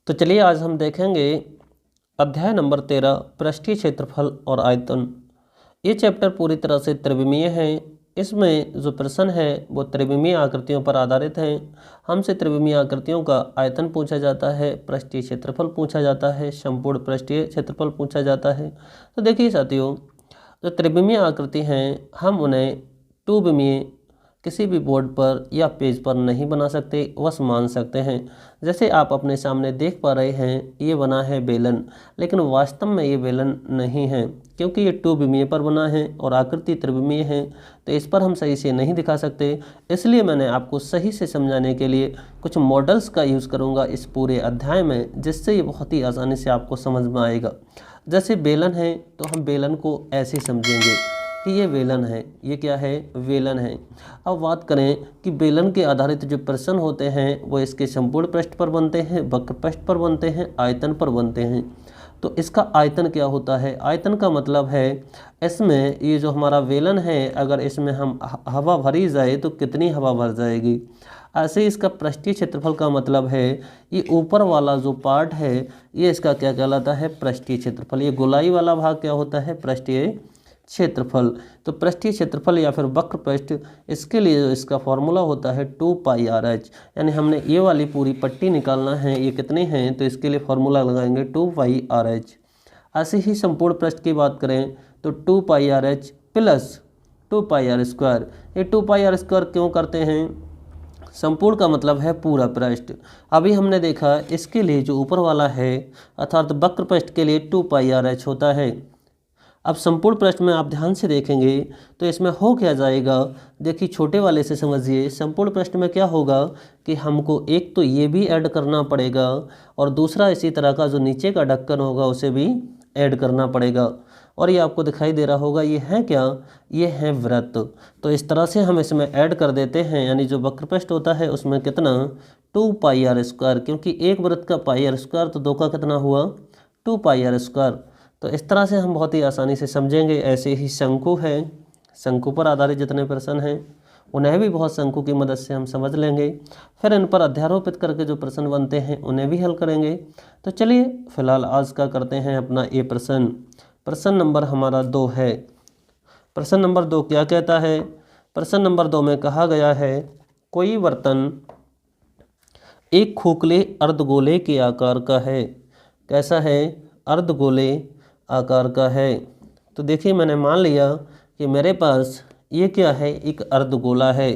तो चलिए आज हम देखेंगे अध्याय नंबर 13 पृष्ठीय क्षेत्रफल और आयतन। ये चैप्टर पूरी तरह से त्रिविमीय है। इसमें जो प्रश्न है वो त्रिविमीय आकृतियों पर आधारित हैं। हमसे त्रिविमीय आकृतियों का आयतन पूछा जाता है, पृष्ठीय क्षेत्रफल पूछा जाता है, संपूर्ण पृष्ठीय क्षेत्रफल पूछा जाता है। तो देखिए साथियों, जो त्रिविमीय आकृति हैं हम उन्हें टू विमीय किसी भी बोर्ड पर या पेज पर नहीं बना सकते, बस मान सकते हैं। जैसे आप अपने सामने देख पा रहे हैं, ये बना है बेलन, लेकिन वास्तव में ये बेलन नहीं है क्योंकि ये टू विमीय पर बना है और आकृति त्रिविमीय है, तो इस पर हम सही से नहीं दिखा सकते। इसलिए मैंने आपको सही से समझाने के लिए कुछ मॉडल्स का यूज़ करूँगा इस पूरे अध्याय में, जिससे ये बहुत ही आसानी से आपको समझ में आएगा। जैसे बेलन है तो हम बेलन को ऐसे समझेंगे कि ये बेलन है। ये क्या है? बेलन है। अब बात करें कि बेलन के आधारित जो प्रश्न होते हैं वो इसके संपूर्ण पृष्ठ पर बनते हैं, वक्र पृष्ठ पर बनते हैं, आयतन पर बनते हैं। तो इसका आयतन क्या होता है? आयतन का मतलब है इसमें ये जो हमारा बेलन है, अगर इसमें हम हवा भरी जाए तो कितनी हवा भर जाएगी। ऐसे ही इसका पृष्ठीय क्षेत्रफल का मतलब है ये ऊपर वाला जो पार्ट है ये इसका क्या कहलाता है? पृष्ठीय क्षेत्रफल। ये गोलाई वाला भाग क्या होता है? पृष्ठीय क्षेत्रफल। तो पृष्ठीय क्षेत्रफल या फिर वक्र पृष्ठ, इसके लिए जो इसका फॉर्मूला होता है 2πRh। यानी हमने ये वाली पूरी पट्टी निकालना है, ये कितने हैं, तो इसके लिए फॉर्मूला लगाएंगे 2πRh। ऐसे ही संपूर्ण पृष्ठ की बात करें तो 2πRh प्लस 2πr²। ये 2πr² क्यों करते हैं? संपूर्ण का मतलब है पूरा पृष्ठ। अभी हमने देखा इसके लिए जो ऊपर वाला है अर्थात वक्र पृष्ठ के लिए 2πRh होता है। अब संपूर्ण पृष्ठ में आप ध्यान से देखेंगे तो इसमें हो क्या जाएगा, देखिए छोटे वाले से समझिए। संपूर्ण पृष्ठ में क्या होगा कि हमको एक तो ये भी ऐड करना पड़ेगा और दूसरा इसी तरह का जो नीचे का ढक्कन होगा उसे भी ऐड करना पड़ेगा। और ये आपको दिखाई दे रहा होगा, ये है क्या? ये है वृत्त। तो इस तरह से हम इसमें ऐड कर देते हैं, यानी जो वक्र पृष्ठ होता है उसमें कितना? 2πr², क्योंकि एक वृत्त का πr² तो दो का कितना हुआ? 2πr²। तो इस तरह से हम बहुत ही आसानी से समझेंगे। ऐसे ही शंकु है, शंकु पर आधारित जितने प्रश्न हैं उन्हें भी बहुत शंकु की मदद से हम समझ लेंगे। फिर इन पर अध्यारोपित करके जो प्रश्न बनते हैं उन्हें भी हल करेंगे। तो चलिए फिलहाल आज का करते हैं अपना ये प्रश्न। प्रश्न नंबर हमारा 2 है। प्रश्न नंबर 2 क्या कहता है? प्रश्न नंबर 2 में कहा गया है कोई बर्तन एक खोखले अर्धगोले के आकार का है। कैसा है? अर्धगोले आकार का है। तो देखिए मैंने मान लिया कि मेरे पास ये क्या है? एक अर्धगोला है।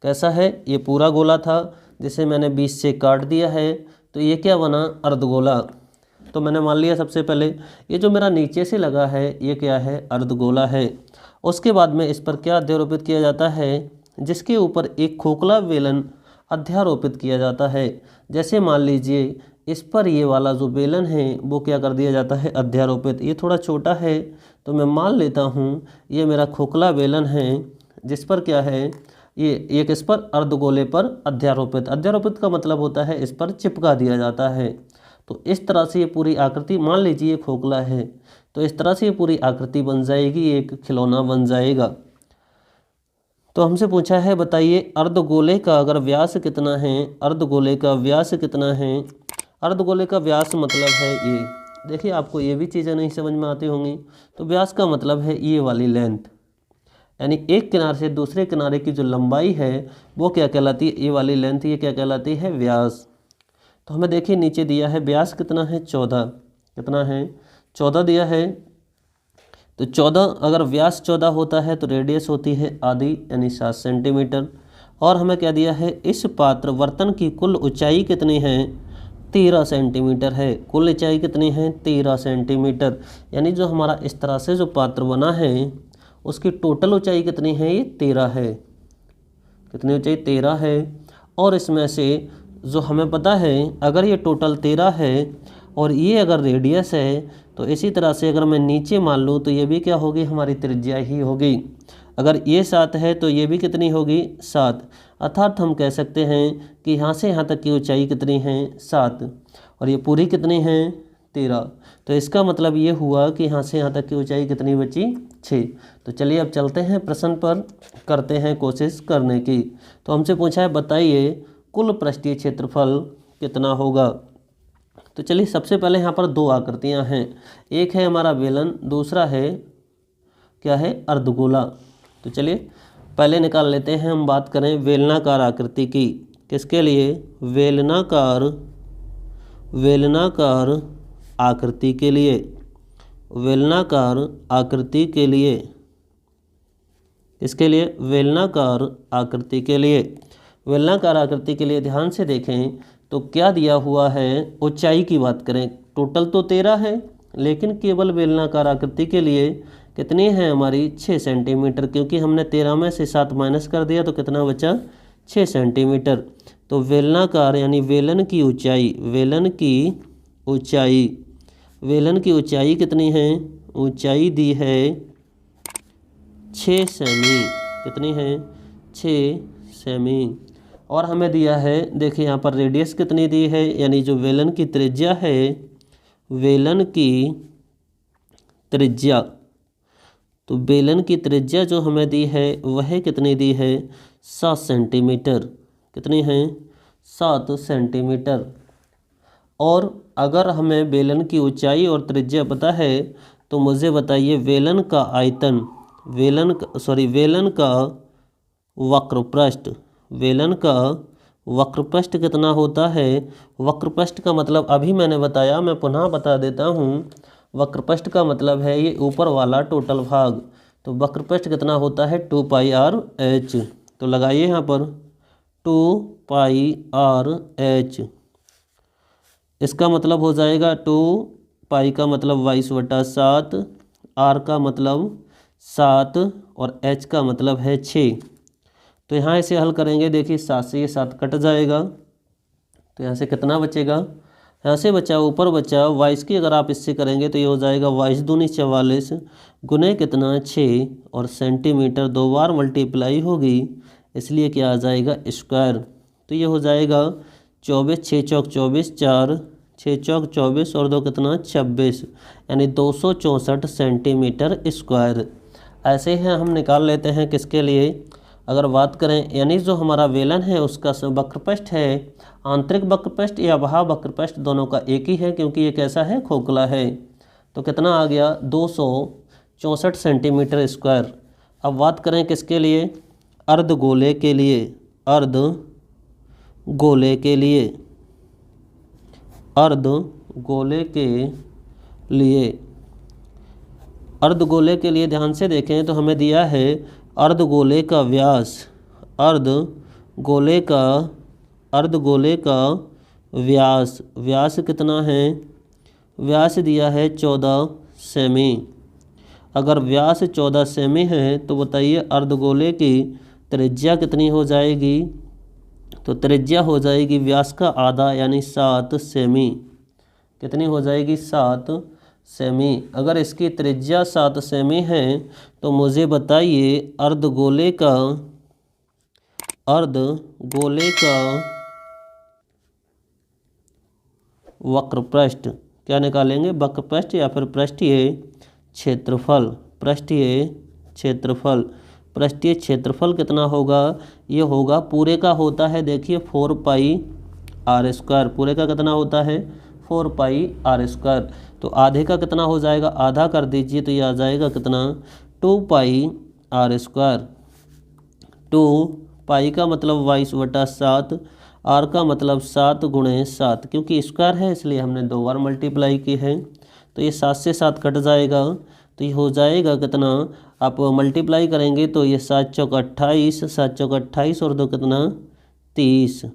कैसा है? ये पूरा गोला था जिसे मैंने बीच से काट दिया है, तो ये क्या बना? अर्धगोला। तो मैंने मान लिया सबसे पहले ये जो मेरा नीचे से लगा है ये क्या है? अर्धगोला है। उसके बाद में इस पर क्या अध्यारोपित किया जाता है? जिसके ऊपर एक खोखला बेलन अध्यारोपित किया जाता है। जैसे मान लीजिए इस पर ये वाला जो बेलन है वो क्या कर दिया जाता है? अध्यारोपित। ये थोड़ा छोटा है तो मैं मान लेता हूँ ये मेरा खोखला बेलन है, जिस पर क्या है? ये एक इस पर अर्धगोले पर अध्यारोपित। अध्यारोपित का मतलब होता है इस पर चिपका दिया जाता है। तो इस तरह से ये पूरी आकृति, मान लीजिए ये खोखला है तो इस तरह से ये पूरी आकृति बन जाएगी, एक खिलौना बन जाएगा। तो हमसे पूछा है बताइए अर्धगोले का अगर व्यास कितना है? अर्धगोले का व्यास कितना है? अर्धगोले का व्यास मतलब है ये। देखिए आपको ये भी चीज़ें नहीं समझ में आती होंगी। तो व्यास का मतलब है ये वाली लेंथ, यानी एक किनारे से दूसरे किनारे की जो लंबाई है वो क्या कहलाती है? ये वाली लेंथ, ये क्या कहलाती है? व्यास। तो हमें देखिए नीचे दिया है व्यास कितना है? 14। कितना है? 14 दिया है। तो 14, अगर व्यास 14 होता है तो रेडियस होती है आधी, यानी 7 सेंटीमीटर। और हमें क्या दिया है? इस पात्र बर्तन की कुल ऊंचाई कितनी है? 13 सेंटीमीटर है। कुल ऊंचाई कितनी है? 13 सेंटीमीटर। यानी जो हमारा इस तरह से जो पात्र बना है उसकी टोटल ऊंचाई कितनी है? ये 13 है। कितनी ऊंचाई? 13 है। और इसमें से जो हमें पता है अगर ये टोटल 13 है और ये अगर रेडियस है, तो इसी तरह से अगर मैं नीचे मान लूँ तो ये भी क्या होगी? हमारी त्रिज्या ही होगी। अगर ये 7 है तो ये भी कितनी होगी? 7। अर्थात हम कह सकते हैं कि यहाँ से यहाँ तक की ऊंचाई कितनी है? 7। और ये पूरी कितनी है? 13। तो इसका मतलब ये हुआ कि यहाँ से यहाँ तक की ऊंचाई कितनी बची? 6। तो चलिए अब चलते हैं प्रश्न पर, करते हैं कोशिश करने की। तो हमसे पूछा है बताइए कुल पृष्ठीय क्षेत्रफल कितना होगा। तो चलिए सबसे पहले यहाँ पर दो आकृतियाँ हैं, एक है हमारा बेलन, दूसरा है क्या है, अर्धगोला। तो चलिए पहले निकाल लेते हैं। हम बात करें बेलनाकार आकृति की, किसके लिए, बेलनाकार आकृति के लिए, बेलनाकार आकृति के लिए, इसके लिए बेलनाकार आकृति के लिए, बेलनाकार आकृति के लिए ध्यान से देखें तो क्या दिया हुआ है, ऊंचाई की बात करें, टोटल तो 13 है, लेकिन केवल बेलनाकार आकृति के लिए कितनी है हमारी, 6 सेंटीमीटर, क्योंकि हमने 13 में से 7 माइनस कर दिया तो कितना बचा, 6 सेंटीमीटर। तो बेलनाकार यानी बेलन की ऊंचाई, बेलन की ऊंचाई कितनी है, ऊंचाई दी है 6 सेमी, कितनी है, 6 सेमी। और हमें दिया है, देखिए यहाँ पर रेडियस कितनी दी है, यानी जो बेलन की त्रिज्या है, बेलन की त्रिज्या, तो बेलन की त्रिज्या जो हमें दी है वह कितनी दी है, 7 सेंटीमीटर, कितनी है, 7 सेंटीमीटर। और अगर हमें बेलन की ऊंचाई और त्रिज्या पता है तो मुझे बताइए बेलन का आयतन, बेलन का वक्रपृष्ठ, बेलन का वक्रपृष्ठ कितना होता है। वक्रपृष्ठ का मतलब अभी मैंने बताया, मैं पुनः बता देता हूँ। वक्रपृष्ठ का मतलब है ये ऊपर वाला टोटल भाग, तो वक्रपृष्ठ कितना होता है, 2πr/h। तो लगाइए यहाँ पर 2πr/h, इसका मतलब हो जाएगा 2π का मतलब 22/7, r का मतलब 7 और h का मतलब है 6। तो यहाँ इसे हल करेंगे, देखिए 7 से ये 7 कट जाएगा, तो यहाँ से कितना बचेगा, यहाँ से बचा, ऊपर बचा 22 की अगर आप इससे करेंगे तो ये हो जाएगा 22 दूनी 44 गुने कितना 6 और सेंटीमीटर 2 बार मल्टीप्लाई होगी, इसलिए क्या आ जाएगा, स्क्वायर। तो ये हो जाएगा 24, 6 चौक 24, 4 6 चौक 24 और 2 कितना 26, यानी 264 सेंटीमीटर स्क्वायर। ऐसे ही हम निकाल लेते हैं किसके लिए, अगर बात करें, यानी जो हमारा बेलन है उसका वक्रपृष्ठ है, आंतरिक वक्रपृष्ठ या बाह्य वक्रपृष्ठ दोनों का एक ही है, क्योंकि ये कैसा है, खोखला है। तो कितना आ गया, 264 सेंटीमीटर स्क्वायर। अब बात करें किसके लिए, अर्धगोले के लिए, अर्धगोले के लिए, अर्धगोले के लिए, अर्धगोले के लिए ध्यान से देखें तो हमें दिया है अर्धगोले का व्यास, अर्धगोले का व्यास, व्यास कितना है, व्यास दिया है 14 सेमी। अगर व्यास 14 सेमी है तो बताइए अर्धगोले की त्रिज्या कितनी हो जाएगी, तो त्रिज्या हो जाएगी व्यास का आधा यानी 7 सेमी, कितनी हो जाएगी, 7 सेमी। अगर इसकी त्रिज्या 7 सेमी है तो मुझे बताइए अर्धगोले का वक्रपृष्ठ क्या निकालेंगे, वक्रपृष्ठ या फिर पृष्ठीय क्षेत्रफल, पृष्ठीय क्षेत्रफल कितना होगा, ये होगा पूरे का होता है, देखिए 4πr², पूरे का कितना होता है 4πr², तो आधे का कितना हो जाएगा, आधा कर दीजिए तो ये आ जाएगा कितना 2πr², 2π का मतलब 22/7, r का मतलब 7 गुणे 7, क्योंकि स्क्वायर है इसलिए हमने 2 बार मल्टीप्लाई की है, तो ये 7 से 7 कट जाएगा, तो ये हो जाएगा कितना, आप मल्टीप्लाई करेंगे तो ये 7 चौक 28, 7 चौक 28 और 2 कितना 30,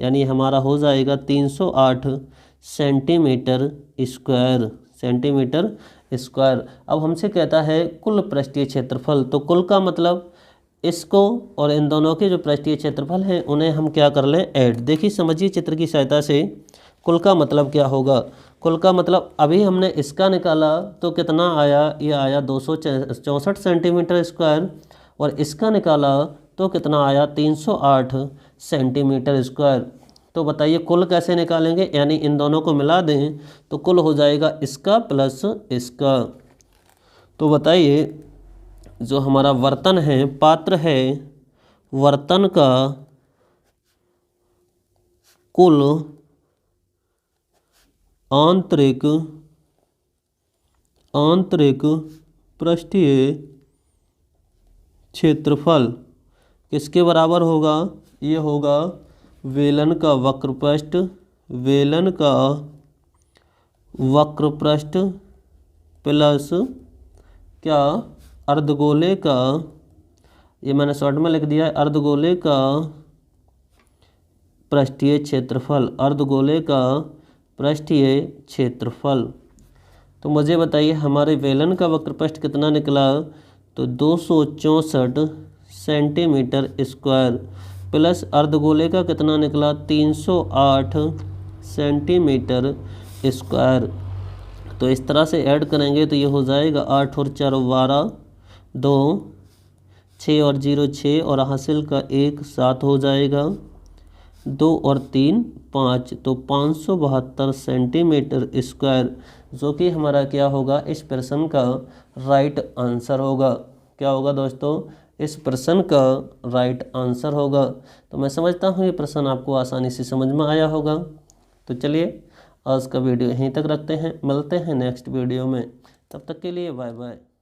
यानी हमारा हो जाएगा 308 सेंटीमीटर स्क्वायर। अब हमसे कहता है कुल पृष्ठीय क्षेत्रफल, तो कुल का मतलब इसको और इन दोनों के जो पृष्ठीय क्षेत्रफल हैं उन्हें हम क्या कर लें, ऐड। देखिए समझिए चित्र की सहायता से, कुल का मतलब क्या होगा, कुल का मतलब अभी हमने इसका निकाला तो कितना आया, ये आया 264 सेंटीमीटर स्क्वायर, और इसका निकाला तो कितना आया 308 सेंटीमीटर स्क्वायर। तो बताइए कुल कैसे निकालेंगे, यानी इन दोनों को मिला दें तो कुल हो जाएगा इसका प्लस इसका। तो बताइए जो हमारा बर्तन है, पात्र है, बर्तन का कुल आंतरिक पृष्ठीय क्षेत्रफल किसके बराबर होगा? ये होगा वेलन का वक्र पृष्ठ प्लस क्या? अर्धगोले का, ये मैंने शॉर्ट में लिख दिया है, अर्धगोले का पृष्ठीय क्षेत्रफल। तो मुझे बताइए हमारे वेलन का वक्र पृष्ठ कितना निकला? तो 264 सेंटीमीटर स्क्वायर प्लस अर्धगोले का कितना निकला? 308 सेंटीमीटर स्क्वायर। तो इस तरह से ऐड करेंगे तो ये हो जाएगा 8 और 4 12, 2 6 और 0 6 और हासिल का 1 7 हो जाएगा, 2 और 3 5, तो 572 सेंटीमीटर स्क्वायर, जो कि हमारा क्या होगा? इस प्रश्न का राइट आंसर होगा। क्या होगा दोस्तों? इस प्रश्न का राइट आंसर होगा। तो मैं समझता हूँ ये प्रश्न आपको आसानी से समझ में आया होगा। तो चलिए आज का वीडियो यहीं तक रखते हैं, मिलते हैं नेक्स्ट वीडियो में, तब तक के लिए बाय बाय।